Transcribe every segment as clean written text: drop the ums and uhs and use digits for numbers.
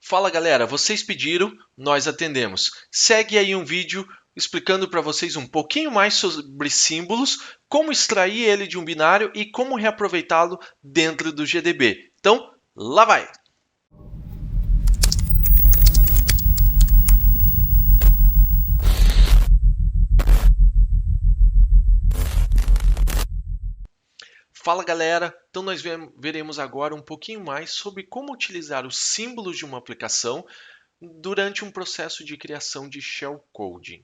Fala galera, vocês pediram, nós atendemos. Segue aí um vídeo explicando para vocês um pouquinho mais sobre símbolos, como extrair ele de um binário e como reaproveitá-lo dentro do GDB. Então, lá vai! Fala galera, então nós veremos agora um pouquinho mais sobre como utilizar os símbolos de uma aplicação durante um processo de criação de shellcode.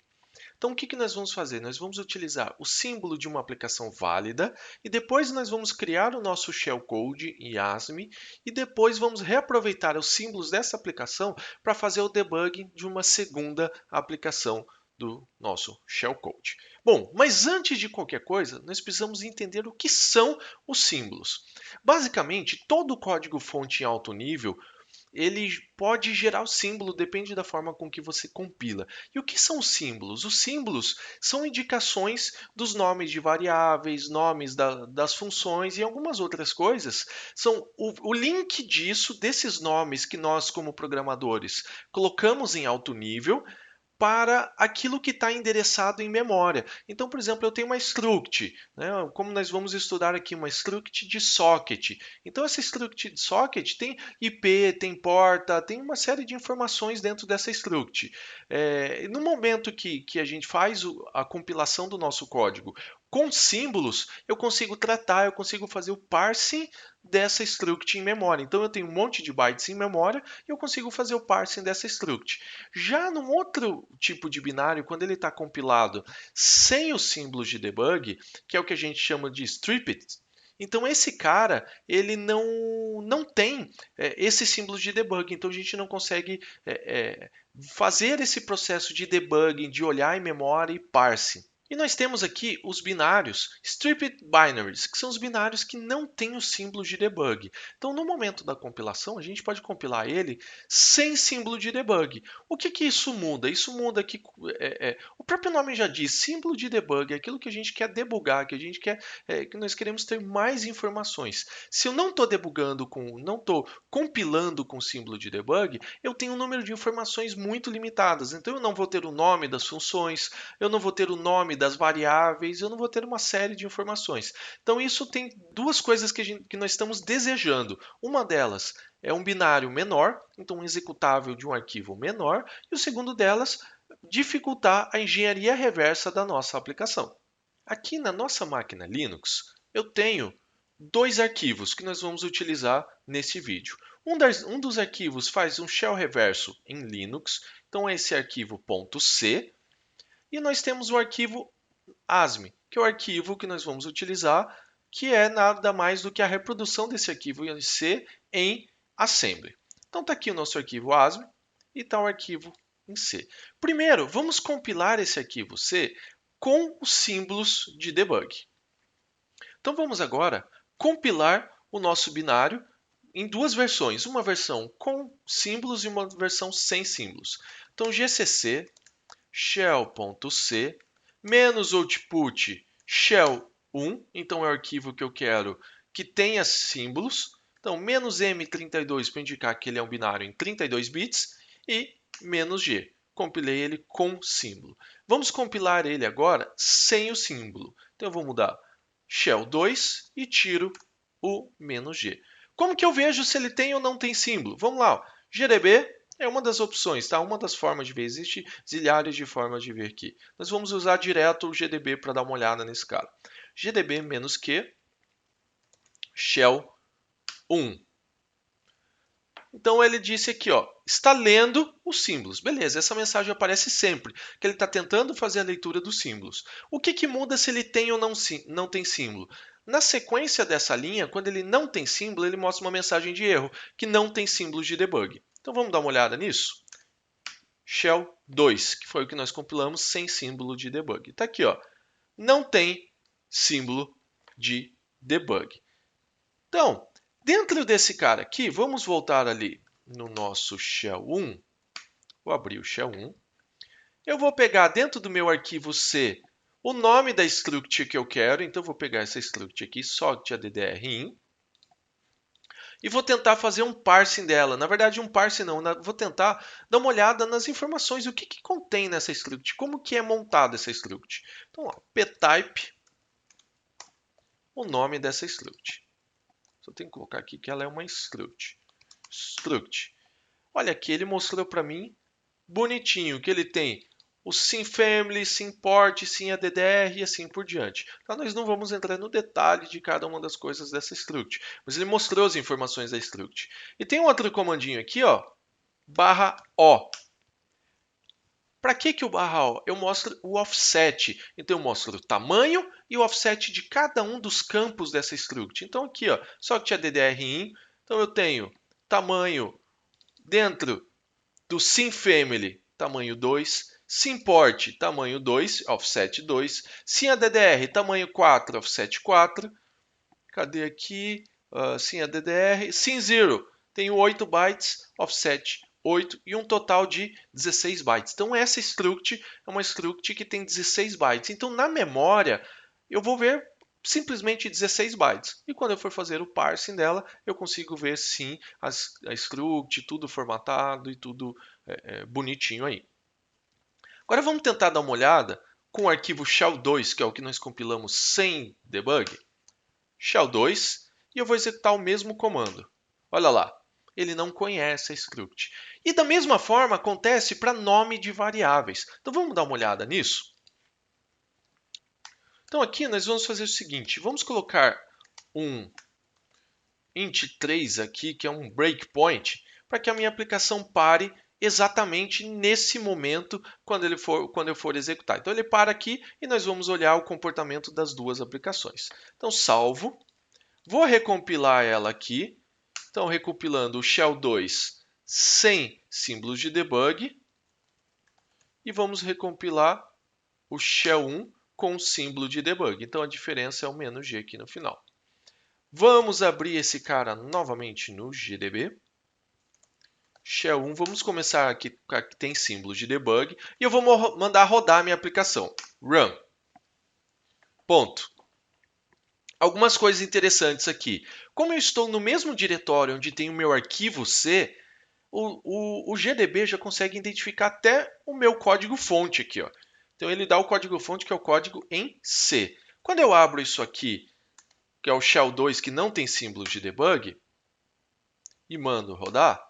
Então, o que nós vamos fazer? Nós vamos utilizar o símbolo de uma aplicação válida e depois nós vamos criar o nosso shellcode em ASME e depois vamos reaproveitar os símbolos dessa aplicação para fazer o debug de uma segunda aplicação do nosso shellcode. Bom, mas antes de qualquer coisa, nós precisamos entender o que são os símbolos. Basicamente, todo código-fonte em alto nível ele pode gerar o símbolo, depende da forma com que você compila. E o que são os símbolos? Os símbolos são indicações dos nomes de variáveis, nomes das funções e algumas outras coisas. São o link desses nomes que nós, como programadores, colocamos em alto nível para aquilo que está endereçado em memória. Então, por exemplo, eu tenho uma struct, né? Como nós vamos estudar aqui, uma struct de socket. Então, essa struct de socket tem IP, tem porta, tem uma série de informações dentro dessa struct. No momento que a gente faz a compilação do nosso código com símbolos, eu consigo tratar, eu consigo fazer o parsing dessa struct em memória. Então, eu tenho um monte de bytes em memória e eu consigo fazer o parsing dessa struct. Já num outro tipo de binário, quando ele está compilado sem os símbolos de debug, que é o que a gente chama de stripped, então esse cara ele não tem esses símbolos de debug, então a gente não consegue fazer esse processo de debugging, de olhar em memória e parsing. E nós temos aqui os binários stripped binaries, que são os binários que não têm os símbolos de debug. Então, no momento da compilação, a gente pode compilar ele sem símbolo de debug. O que isso muda? Isso muda que o próprio nome já diz, símbolo de debug é aquilo que a gente quer debugar, que a gente quer, que nós queremos ter mais informações. Se eu não estou não estou compilando com símbolo de debug, eu tenho um número de informações muito limitadas. Então, eu não vou ter o nome das funções, eu não vou ter o nome das variáveis, eu não vou ter uma série de informações. Então, isso tem duas coisas que nós estamos desejando. Uma delas é um binário menor, então um executável de um arquivo menor, e o segundo delas, dificultar a engenharia reversa da nossa aplicação. Aqui na nossa máquina Linux, eu tenho dois arquivos que nós vamos utilizar nesse vídeo. Um dos arquivos faz um shell reverso em Linux, então é esse arquivo .c, e nós temos o arquivo ASME, que é o arquivo que nós vamos utilizar, que é nada mais do que a reprodução desse arquivo em C em Assembly. Então está aqui o nosso arquivo ASME e está o arquivo em C. Primeiro, vamos compilar esse arquivo C com os símbolos de debug. Então vamos agora compilar o nosso binário em duas versões, uma versão com símbolos e uma versão sem símbolos. Então gcc shell.c menos output shell1, então é o arquivo que eu quero que tenha símbolos. Então, menos M32 para indicar que ele é um binário em 32 bits e menos G. Compilei ele com símbolo. Vamos compilar ele agora sem o símbolo. Então, eu vou mudar shell2 e tiro o menos G. Como que eu vejo se ele tem ou não tem símbolo? Vamos lá, ó. GDB é uma das opções, tá? Uma das formas de ver. Existem zilhares de formas de ver aqui. Nós vamos usar direto o GDB para dar uma olhada nesse cara. GDB-Q shell 1. Então ele disse aqui, ó, está lendo os símbolos. Beleza, essa mensagem aparece sempre, que ele está tentando fazer a leitura dos símbolos. O que muda se ele tem ou não tem símbolo? Na sequência dessa linha, quando ele não tem símbolo, ele mostra uma mensagem de erro, que não tem símbolos de debug. Então vamos dar uma olhada nisso? Shell 2, que foi o que nós compilamos sem símbolo de debug. Está aqui, ó, não tem símbolo de debug. Então, dentro desse cara aqui, vamos voltar ali no nosso shell 1. Vou abrir o shell 1. Eu vou pegar dentro do meu arquivo C o nome da struct que eu quero. Então, vou pegar essa struct aqui, socketaddrin. e vou tentar fazer um parsing dela. Na verdade, um parsing não, vou tentar dar uma olhada nas informações, o que contém nessa script, como que é montada essa script. Então, ó, ptype, o nome dessa script. Só tenho que colocar aqui que ela é uma script. Struct. Olha aqui, ele mostrou para mim bonitinho que ele tem o SymFamily, SymPort, SymAddr e assim por diante. Então, nós não vamos entrar no detalhe de cada uma das coisas dessa script, mas ele mostrou as informações da script. E tem um outro comandinho aqui, ó, /o. Para que o /o? Eu mostro o offset. Então, eu mostro o tamanho e o offset de cada um dos campos dessa script. Então, aqui, ó, socktaddr_in. Então, eu tenho tamanho dentro do SymFamily, tamanho 2, SymPort, tamanho 2, offset 2, SymAddr, tamanho 4, offset 4. Cadê aqui? SymAddr, SymZero, tenho 8 bytes, offset 8 e um total de 16 bytes. Então, essa script é uma script que tem 16 bytes. Então, na memória, eu vou ver simplesmente 16 bytes. E quando eu for fazer o parsing dela, eu consigo ver sim a script, tudo formatado e tudo bonitinho aí. Agora vamos tentar dar uma olhada com o arquivo shell2, que é o que nós compilamos sem debug. Shell2, e eu vou executar o mesmo comando. Olha lá, ele não conhece a script. E da mesma forma acontece para nome de variáveis. Então vamos dar uma olhada nisso? Então aqui nós vamos fazer o seguinte, vamos colocar um int3 aqui, que é um breakpoint, para que a minha aplicação pare exatamente nesse momento quando eu for executar. Então ele para aqui e nós vamos olhar o comportamento das duas aplicações. Então salvo, vou recompilar ela aqui. Então recompilando o shell2 sem símbolos de debug e vamos recompilar o shell1 com símbolo de debug. Então a diferença é o "-g" aqui no final. Vamos abrir esse cara novamente no GDB. Shell1, vamos começar aqui que tem símbolo de debug e eu vou mandar rodar a minha aplicação. Run. Ponto. Algumas coisas interessantes aqui. Como eu estou no mesmo diretório onde tem o meu arquivo C, o GDB já consegue identificar até o meu código-fonte aqui, ó. Então ele dá o código-fonte, que é o código em C. Quando eu abro isso aqui, que é o shell2 que não tem símbolo de debug, e mando rodar,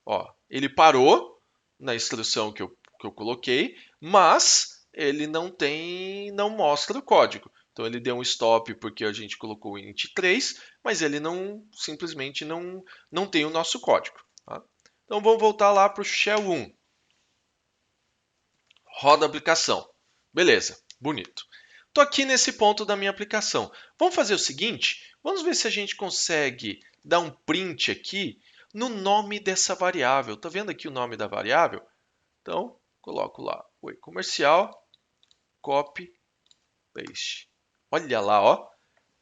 ó, ele parou na instrução que eu coloquei, mas ele não mostra o código. Então ele deu um stop porque a gente colocou o int3, mas ele simplesmente não tem o nosso código. Tá? Então vamos voltar lá para o shell1. Roda a aplicação. Beleza, bonito. Estou aqui nesse ponto da minha aplicação. Vamos fazer o seguinte, vamos ver se a gente consegue dar um print aqui no nome dessa variável. Está vendo aqui o nome da variável? Então, coloco lá, oi comercial, copy, paste. Olha lá, ó.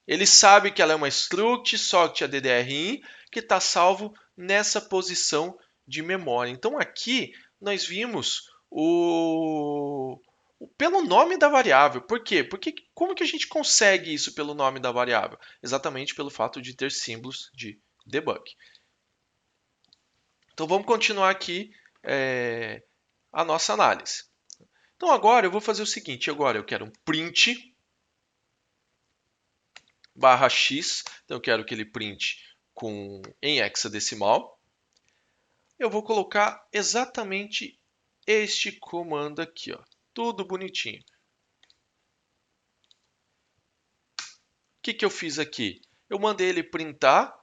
Ele sabe que ela é uma struct, socktaddr_in, que está salvo nessa posição de memória. Então, aqui nós vimos pelo nome da variável. Por quê? Porque como que a gente consegue isso pelo nome da variável? Exatamente pelo fato de ter símbolos de debug. Então vamos continuar aqui a nossa análise. Então agora eu vou fazer o seguinte, agora eu quero um print /x, então eu quero que ele print em hexadecimal. Eu vou colocar exatamente este comando aqui, ó, tudo bonitinho. O que eu fiz aqui? Eu mandei ele printar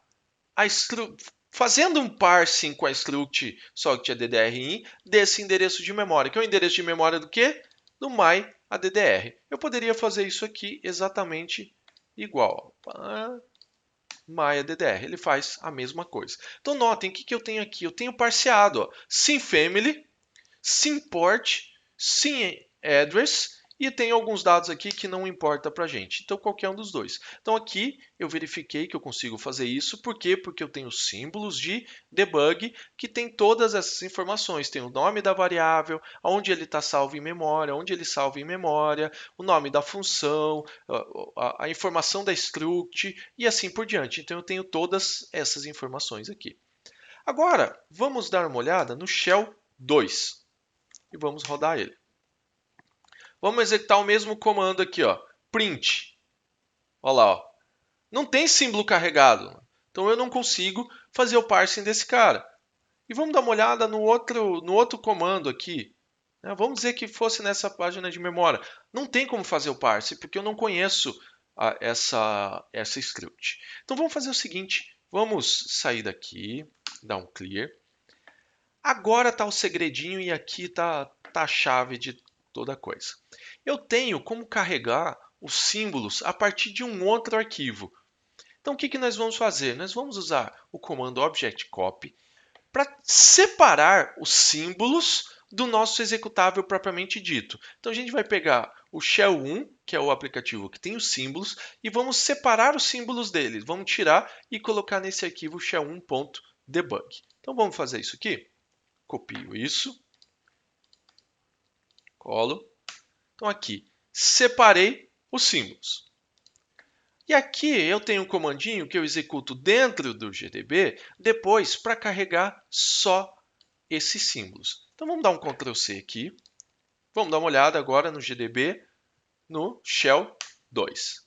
fazendo um parsing com a struct socktaddr_in desse endereço de memória, que é o endereço de memória do quê? Do myaddr. Eu poderia fazer isso aqui exatamente igual. myaddr, ele faz a mesma coisa. Então notem o que eu tenho aqui. Eu tenho parseado, ó, SymFamily, SymPort, SymAddress e tem alguns dados aqui que não importa para a gente. Então, qualquer um dos dois. Então, aqui eu verifiquei que eu consigo fazer isso. Por quê? Porque eu tenho símbolos de debug que tem todas essas informações. Tem o nome da variável, onde ele está salvo em memória, onde ele salva em memória, o nome da função, a informação da script e assim por diante. Então, eu tenho todas essas informações aqui. Agora, vamos dar uma olhada no Shell 2 e vamos rodar ele. Vamos executar o mesmo comando aqui, ó, print. Olha lá, ó. Não tem símbolo carregado, então eu não consigo fazer o parsing desse cara. E vamos dar uma olhada no outro comando aqui. Vamos dizer que fosse nessa página de memória. Não tem como fazer o parsing, porque eu não conheço essa script. Então vamos fazer o seguinte, vamos sair daqui, dar um clear. Agora está o segredinho e aqui está a chave de toda coisa. Eu tenho como carregar os símbolos a partir de um outro arquivo. Então, o que nós vamos fazer? Nós vamos usar o comando object copy para separar os símbolos do nosso executável propriamente dito. Então, a gente vai pegar o Shell 1, que é o aplicativo que tem os símbolos, e vamos separar os símbolos deles. Vamos tirar e colocar nesse arquivo shell1.debug. Então, vamos fazer isso aqui. Copio isso. Colo. Então, aqui, separei os símbolos. E aqui eu tenho um comandinho que eu executo dentro do GDB, depois para carregar só esses símbolos. Então vamos dar um Ctrl C aqui. Vamos dar uma olhada agora no GDB, no Shell 2.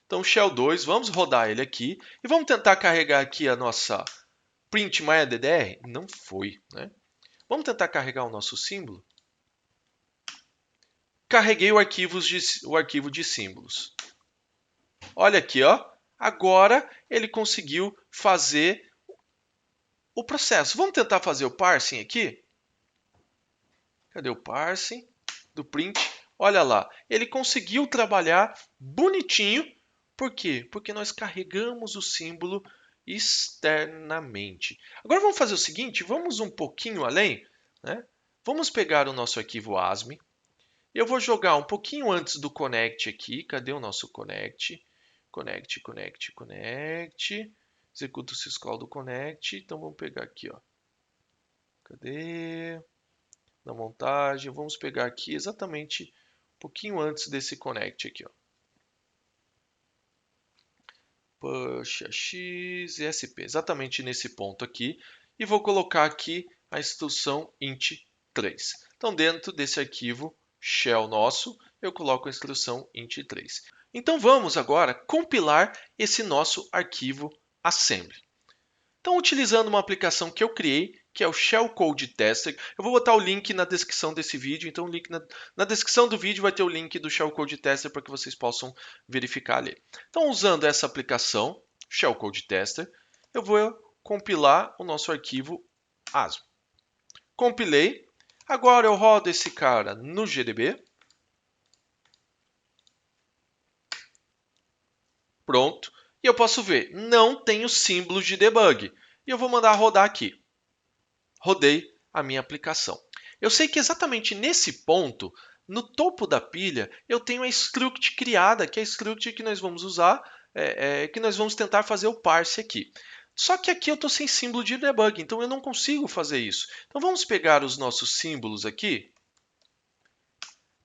Então o Shell 2, vamos rodar ele aqui e vamos tentar carregar aqui a nossa print myaddr. Não foi, né? Vamos tentar carregar o nosso símbolo. Carreguei o arquivo de símbolos. Olha aqui, ó. Agora ele conseguiu fazer o processo. Vamos tentar fazer o parsing aqui? Cadê o parsing do print? Olha lá, ele conseguiu trabalhar bonitinho. Por quê? Porque nós carregamos o símbolo externamente. Agora vamos fazer o seguinte, vamos um pouquinho além, né? Vamos pegar o nosso arquivo ASME. Eu vou jogar um pouquinho antes do connect aqui. Cadê o nosso connect? Connect, connect, connect. Executa o syscall do connect. Então vamos pegar aqui, ó. Cadê? Na montagem. Vamos pegar aqui exatamente um pouquinho antes desse connect aqui, ó. Push x esp. Exatamente nesse ponto aqui. E vou colocar aqui a instrução int3. Então dentro desse arquivo shell nosso, eu coloco a instrução int3. Então vamos agora compilar esse nosso arquivo assembly. Então, utilizando uma aplicação que eu criei, que é o Shellcode Tester, eu vou botar o link na descrição desse vídeo. Então, o link na descrição do vídeo vai ter o link do Shellcode Tester para que vocês possam verificar ali. Então, usando essa aplicação, Shellcode Tester, eu vou compilar o nosso arquivo ASM. Compilei. Agora eu rodo esse cara no GDB. Pronto. E eu posso ver, não tenho símbolos de debug. E eu vou mandar rodar aqui. Rodei a minha aplicação. Eu sei que exatamente nesse ponto, no topo da pilha, eu tenho a script criada, que é a script que nós vamos usar, que nós vamos tentar fazer o parse aqui. Só que aqui eu estou sem símbolo de debug, então eu não consigo fazer isso. Então vamos pegar os nossos símbolos aqui.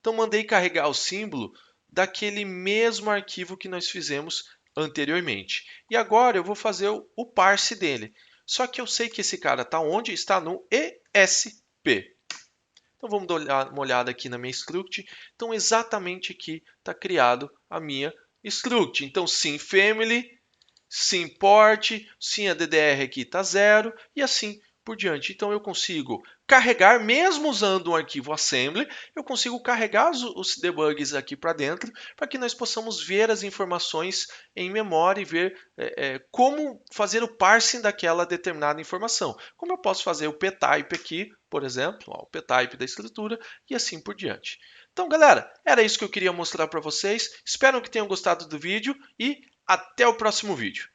Então mandei carregar o símbolo daquele mesmo arquivo que nós fizemos anteriormente. E agora eu vou fazer o parse dele. Só que eu sei que esse cara está onde? Está no ESP. Então vamos dar uma olhada aqui na minha script. Então exatamente aqui está criado a minha script. Então sim family, sim port, sim a DDR aqui está 0 e assim por diante. Então eu consigo carregar, mesmo usando um arquivo assembly, eu consigo carregar os debugs aqui para dentro, para que nós possamos ver as informações em memória e ver como fazer o parsing daquela determinada informação. Como eu posso fazer o p-type aqui, por exemplo, ó, o p-type da escritura e assim por diante. Então, galera, era isso que eu queria mostrar para vocês. Espero que tenham gostado do vídeo e até o próximo vídeo.